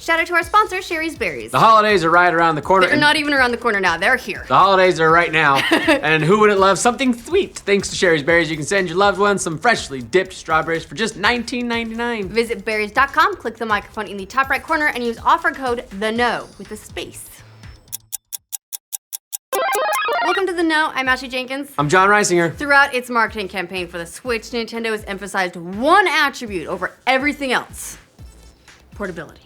Shout out to our sponsor, Sherry's Berries. The holidays are right around the corner. They're not even around the corner now, they're here. The holidays are right now, and who wouldn't love something sweet? Thanks to Sherry's Berries, you can send your loved ones some freshly dipped strawberries for just $19.99. Visit berries.com, click the microphone in the top right corner, and use offer code THEKNOW with a space. Welcome to The Know, I'm Ashley Jenkins. I'm John Reisinger. Throughout its marketing campaign for the Switch, Nintendo has emphasized one attribute over everything else: portability.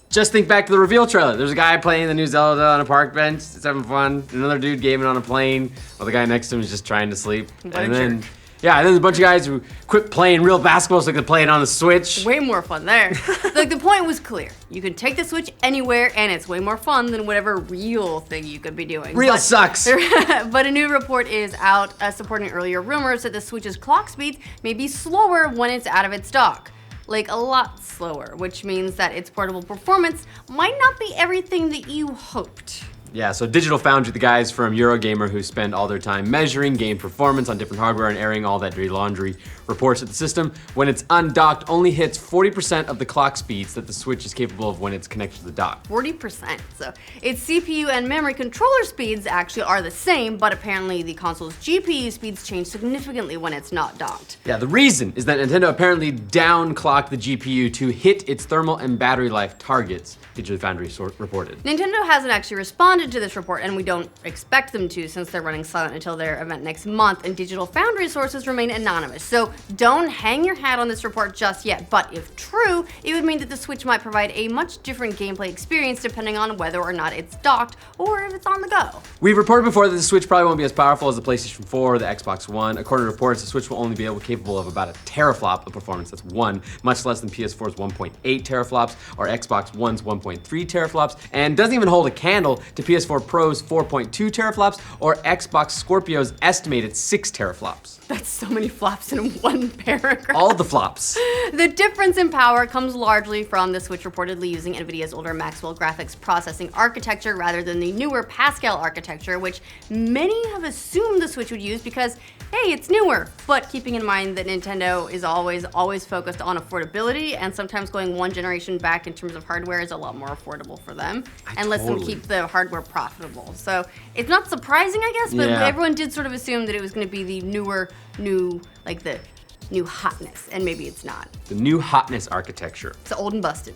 Just think back to the reveal trailer. There's a guy playing the new Zelda on a park bench. It's having fun. Another dude gaming on a plane while the guy next to him is just trying to sleep. What a jerk. And then there's a bunch of guys who quit playing real basketball so they could play it on the Switch. Way more fun there. Look, the point was clear. You can take the Switch anywhere, and it's way more fun than whatever real thing you could be doing. Real sucks. But a new report is out supporting earlier rumors that the Switch's clock speeds may be slower when it's out of its dock. Like a lot slower, which means that its portable performance might not be everything that you hoped. Yeah, so Digital Foundry, the guys from Eurogamer who spend all their time measuring game performance on different hardware and airing all that dirty laundry, reports that the system, when it's undocked, only hits 40% of the clock speeds that the Switch is capable of when it's connected to the dock. 40%. So its CPU and memory controller speeds actually are the same, but apparently the console's GPU speeds change significantly when it's not docked. Yeah, the reason is that Nintendo apparently downclocked the GPU to hit its thermal and battery life targets, Digital Foundry reported. Nintendo hasn't actually responded to this report, and we don't expect them to since they're running silent until their event next month, and Digital Foundry sources remain anonymous. So don't hang your hat on this report just yet, but if true, it would mean that the Switch might provide a much different gameplay experience depending on whether or not it's docked or if it's on the go. We've reported before that the Switch probably won't be as powerful as the PlayStation 4 or the Xbox One. According to reports, the Switch will only be capable of about a teraflop of performance. That's one, much less than PS4's 1.8 teraflops or Xbox One's 1.3 teraflops, and doesn't even hold a candle to PS4 Pro's 4.2 teraflops or Xbox Scorpio's estimated 6 teraflops. That's so many flops in one paragraph. All the flops. The difference in power comes largely from the Switch reportedly using NVIDIA's older Maxwell graphics processing architecture rather than the newer Pascal architecture, which many have assumed the Switch would use because, hey, it's newer. But keeping in mind that Nintendo is always focused on affordability, and sometimes going one generation back in terms of hardware is a lot more affordable for them and lets them keep the hardware profitable. So it's not surprising, I guess, but everyone did sort of assume that it was going to be the new hotness, and maybe it's not. The new hotness architecture. It's old and busted.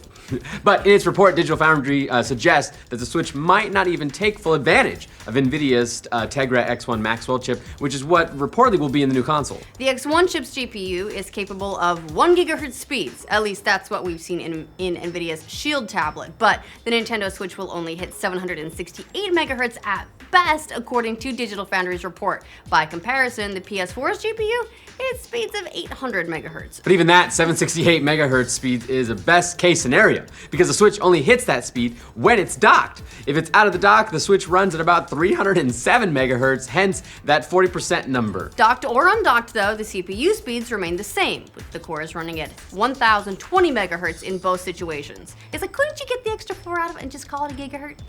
But in its report, Digital Foundry suggests that the Switch might not even take full advantage of NVIDIA's Tegra X1 Maxwell chip, which is what reportedly will be in the new console. The X1 chip's GPU is capable of 1 GHz speeds. At least that's what we've seen in NVIDIA's Shield tablet. But the Nintendo Switch will only hit 768 MHz at best, according to Digital Foundry's report. By comparison, the PS4's GPU hits speeds of 800 MHz. But even that 768 MHz speed is a best case scenario because the Switch only hits that speed when it's docked. If it's out of the dock, the Switch runs at about 307 MHz, hence that 40% number. Docked or undocked though, the CPU speeds remain the same, with the cores running at 1020 MHz in both situations. It's like, couldn't you get the extra 4 out of it and just call it a gigahertz?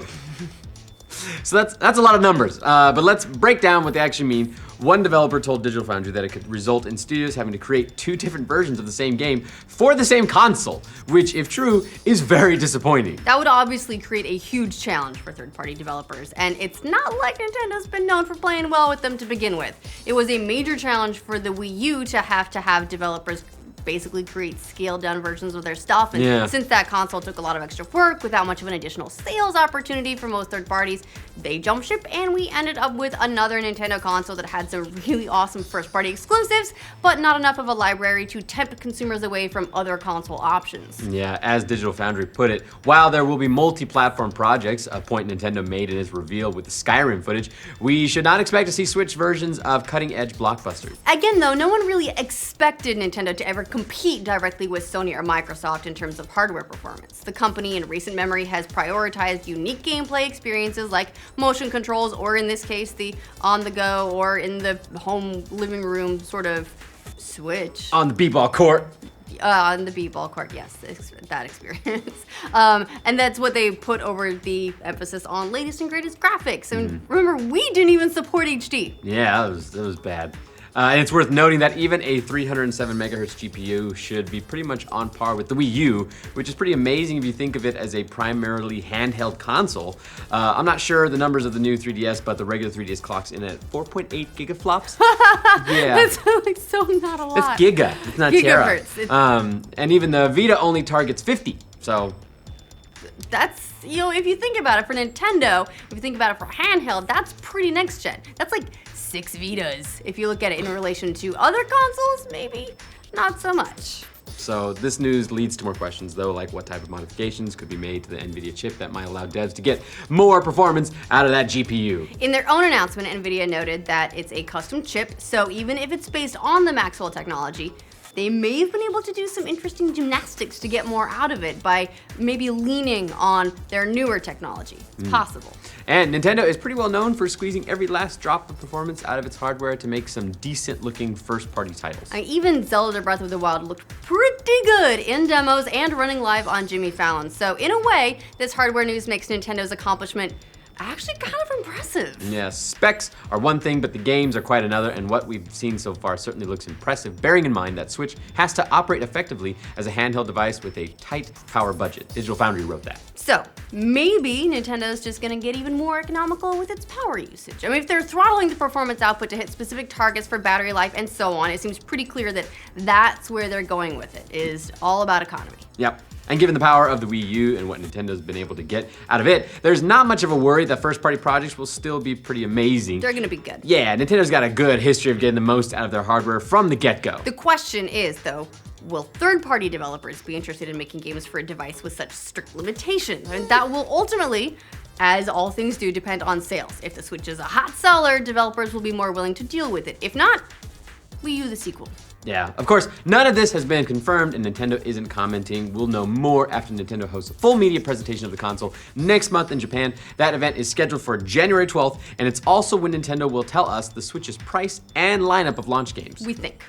So that's a lot of numbers, but let's break down what they actually mean. One developer told Digital Foundry that it could result in studios having to create 2 different versions of the same game for the same console, which, if true, is very disappointing. That would obviously create a huge challenge for third-party developers, and it's not like Nintendo's been known for playing well with them to begin with. It was a major challenge for the Wii U to have developers basically create scaled-down versions of their stuff, and since that console took a lot of extra work without much of an additional sales opportunity for most third parties, they jumped ship, and we ended up with another Nintendo console that had some really awesome first-party exclusives, but not enough of a library to tempt consumers away from other console options. Yeah, as Digital Foundry put it, while there will be multi-platform projects, a point Nintendo made in its reveal with the Skyrim footage, we should not expect to see Switch versions of cutting-edge blockbusters. Again though, no one really expected Nintendo to ever compete directly with Sony or Microsoft in terms of hardware performance. The company in recent memory has prioritized unique gameplay experiences like motion controls, or in this case, the on-the-go or in the home living room sort of Switch. On the b-ball court. On the b-ball court, yes, that experience. And that's what they put over the emphasis on latest and greatest graphics. And remember, we didn't even support HD. Yeah, that was bad. And it's worth noting that even a 307 megahertz GPU should be pretty much on par with the Wii U, which is pretty amazing if you think of it as a primarily handheld console. I'm not sure the numbers of the new 3DS, but the regular 3DS clocks in at 4.8 gigaflops. Yeah. That's like so not a lot. It's giga, it's not Gigahertz. tera. And even the Vita only targets 50, so. That's, if you think about it for Nintendo, if you think about it for handheld, that's pretty next gen. That's like 6 Vitas. If you look at it in relation to other consoles, maybe not so much. So this news leads to more questions though, like what type of modifications could be made to the NVIDIA chip that might allow devs to get more performance out of that GPU. In their own announcement, NVIDIA noted that it's a custom chip, so even if it's based on the Maxwell technology, they may have been able to do some interesting gymnastics to get more out of it by maybe leaning on their newer technology. It's possible. And Nintendo is pretty well known for squeezing every last drop of performance out of its hardware to make some decent looking first party titles. Even Zelda Breath of the Wild looked pretty good in demos and running live on Jimmy Fallon. So in a way, this hardware news makes Nintendo's accomplishment actually kind of impressive. Yeah, specs are one thing, but the games are quite another, and what we've seen so far certainly looks impressive, bearing in mind that Switch has to operate effectively as a handheld device with a tight power budget. Digital Foundry wrote that. So maybe Nintendo's just gonna get even more economical with its power usage. I mean, if they're throttling the performance output to hit specific targets for battery life and so on, it seems pretty clear that that's where they're going with it, is all about economy. Yep. And given the power of the Wii U and what Nintendo's been able to get out of it, there's not much of a worry that first-party projects will still be pretty amazing. They're gonna be good. Yeah, Nintendo's got a good history of getting the most out of their hardware from the get-go. The question is, though, will third-party developers be interested in making games for a device with such strict limitations? And that will ultimately, as all things do, depend on sales. If the Switch is a hot seller, developers will be more willing to deal with it. If not, Wii U the sequel. Yeah, of course, none of this has been confirmed and Nintendo isn't commenting. We'll know more after Nintendo hosts a full media presentation of the console next month in Japan. That event is scheduled for January 12th, and it's also when Nintendo will tell us the Switch's price and lineup of launch games. We think.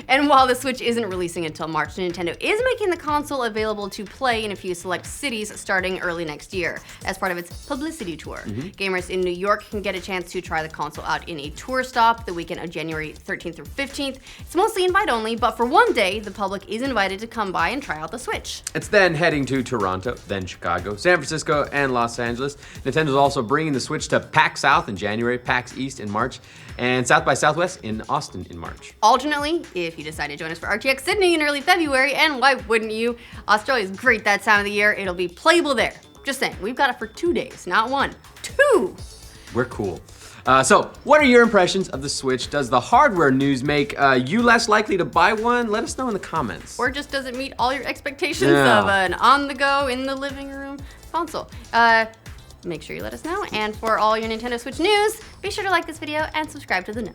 And while the Switch isn't releasing until March, Nintendo is making the console available to play in a few select cities starting early next year as part of its publicity tour. Gamers in New York can get a chance to try the console out in a tour stop the weekend of January 13th through 15th. It's mostly invite only, but for one day, the public is invited to come by and try out the Switch. It's then heading to Toronto, then Chicago, San Francisco, and Los Angeles. Nintendo's also bringing the Switch to PAX South in January, PAX East in March, and South by Southwest in Austin in March. Alternately, if you decide to join us for RTX Sydney in early February, and why wouldn't you? Australia's great that time of the year. It'll be playable there. Just saying, we've got it for 2 days, not 1, 2. We're cool. So, what are your impressions of the Switch? Does the hardware news make you less likely to buy one? Let us know in the comments. Or just does it meet all your expectations Yeah. of an on-the-go, in the living room console? Make sure you let us know. And for all your Nintendo Switch news, be sure to like this video and subscribe to The Know.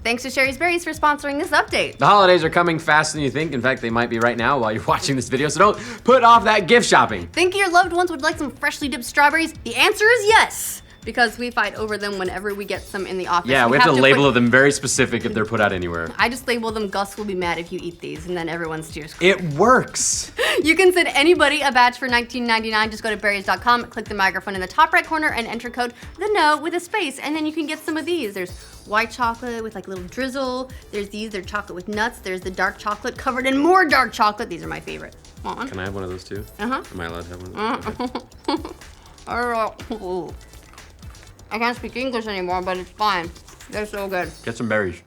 Thanks to Sherry's Berries for sponsoring this update. The holidays are coming faster than you think. In fact, they might be right now while you're watching this video, so don't put off that gift shopping. Think your loved ones would like some freshly dipped strawberries? The answer is yes, because we fight over them whenever we get some in the office. Yeah, we have to label put, them very specific if they're put out anywhere. I just label them, Gus will be mad if you eat these, and then everyone steers It works. You can send anybody a batch for $19.99. Just go to berries.com, click the microphone in the top right corner, and enter code The Know with a space, and then you can get some of these. There's white chocolate with like little drizzle. There's these, they're chocolate with nuts. There's the dark chocolate covered in more dark chocolate. These are my favorite. Want one? Can I have one of those too? Uh-huh. Am I allowed to have one? I can't speak English anymore, but it's fine. They're so good. Get some berries.